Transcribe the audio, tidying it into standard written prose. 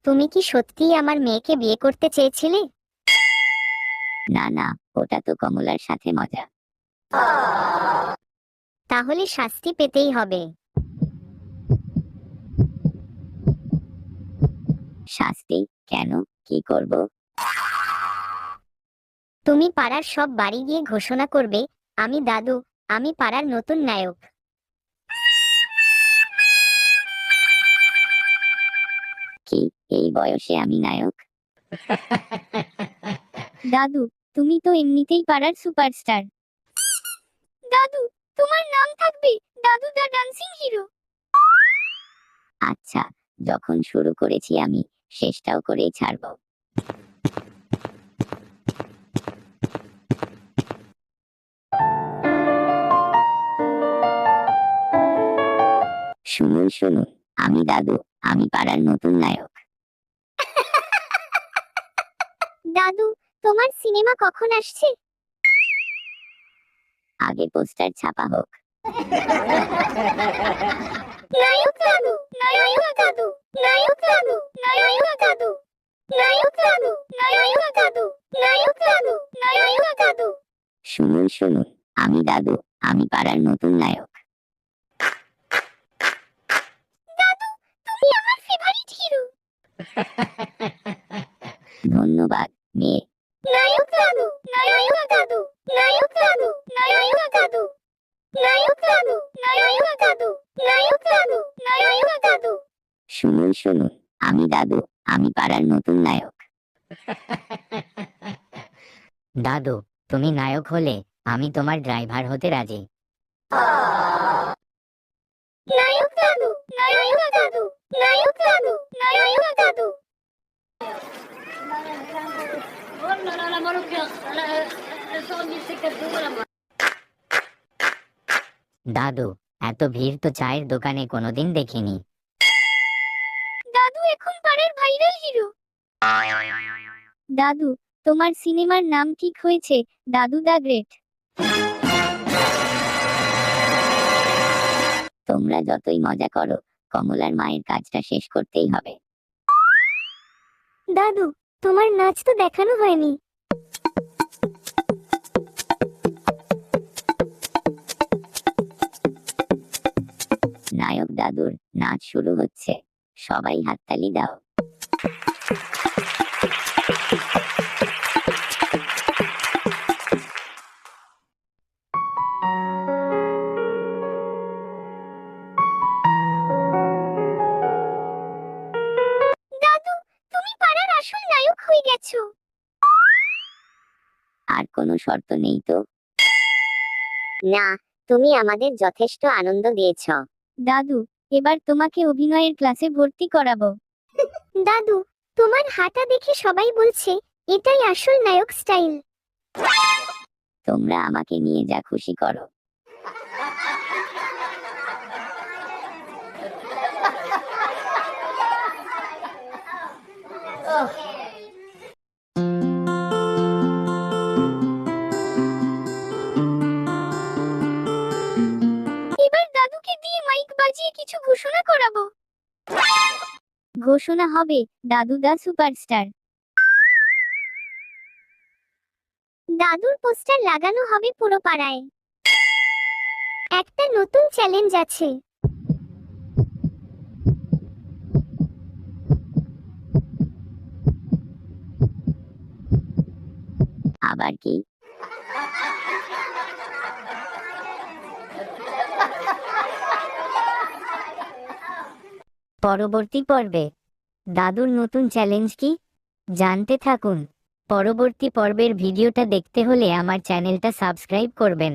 তুমি কি সত্যিই আমার মেয়েকে বিয়ে করতে চেয়েছিলে? না না, ওটা তো কমলার সাথে মজা। তাহলে শাস্তি পেতেই হবে। শাস্তি? কেন, কি করব? তুমি পাড়ার সব বাড়ি গিয়ে ঘোষণা করবে, আমি দাদু, আমি পাড়ার নতুন নায়ক। কি, এই বয়সে আমি নায়ক? দাদু, তুমি তো এমনিতেই পাড়ার সুপারস্টার। দাদু, তোমার নাম থাকবে দাদু দা ডান্সিং হিরো। আচ্ছা, যখন শুরু করেছি আমি শেষটাও করেই ছাড়ব। শুনুন শুনুন, আমি দাদু, আমি পাড়ার নতুন নায়ক। দাদু, তোমার সিনেমা কখন আসছে? আগে পোস্টার ছাপা হোক। নায়ক দাদু, নায়ক দাদু, নায়ক দাদু, নায়ক দাদু, নায়ক দাদু, নায়ক দাদু, নায়ক দাদু, নায়ক দাদু। শুনুন শুনুন, আমি দাদু, আমি পাড়ার নতুন নায়ক। দাদু, তুমি আমার ফেভারিট হিরো। ধন্যবাদ মেয়ে। নায়ক দাদু, নায়ক দাদু, নায়ক দাদু, নায়ক দাদু, নায়ক দাদু, নায়ক দাদু, নায়ক দাদু, নায়ক দাদু। শুনুন শুনুন, আমি দাদু, আমি পাড়ার নতুন নায়ক। দাদু, তুমি নায়ক হলে আমি তোমার ড্রাইভার হতে রাজি। নায়ক দাদু, নায়ক দাদু, নায়ক দাদু, নায়ক দাদু। দাদু, এত ভিড় তো চায়ের দোকানে কোনোদিন দেখিনি। দাদু এখন পাড়ার ভাইরাল হিরো। দাদু, তোমার সিনেমার নাম ঠিক হয়েছে, দাদু দা গ্রেট। তোমরা যতই মজা করো, কমলার মায়ের কাজটা শেষ করতেই হবে। দাদু, তোমার নাচ তো দেখানো হয়নি। নায়ক দাদুর নাচ শুরু হচ্ছে, সবাই হাততালি দাও। দাদু, তুমি পাড়ার আসল নায়ক হয়ে গেছো। আর কোনো শর্ত নেই তো? না, তুমি আমাদের যথেষ্ট আনন্দ দিয়েছ। দাদু, এবার তোমাকে অভিনয়ের ক্লাসে ভর্তি করাবো। দাদু, তোমার হাঁটা দেখে সবাই বলছে এটাই আসল নায়ক স্টাইল। তোমরা আমাকে নিয়ে যা খুশি করো। এবার দাদুকে দিয়ে মাইক বাজিয়ে কিছু ঘোষণা করাবো। ঘোষণা হবে দাদু দা সুপারস্টার। দাদুর পোস্টার লাগানো হবে পুরো পাড়ায়। একটা নতুন চ্যালেঞ্জ আছে। আবার কি? পরবর্তী পর্বে দাদুর নতুন চ্যালেঞ্জ কি জানতে থাকুন। পরবর্তী পর্বের ভিডিওটা দেখতে হলে আমার চ্যানেলটা সাবস্ক্রাইব করবেন।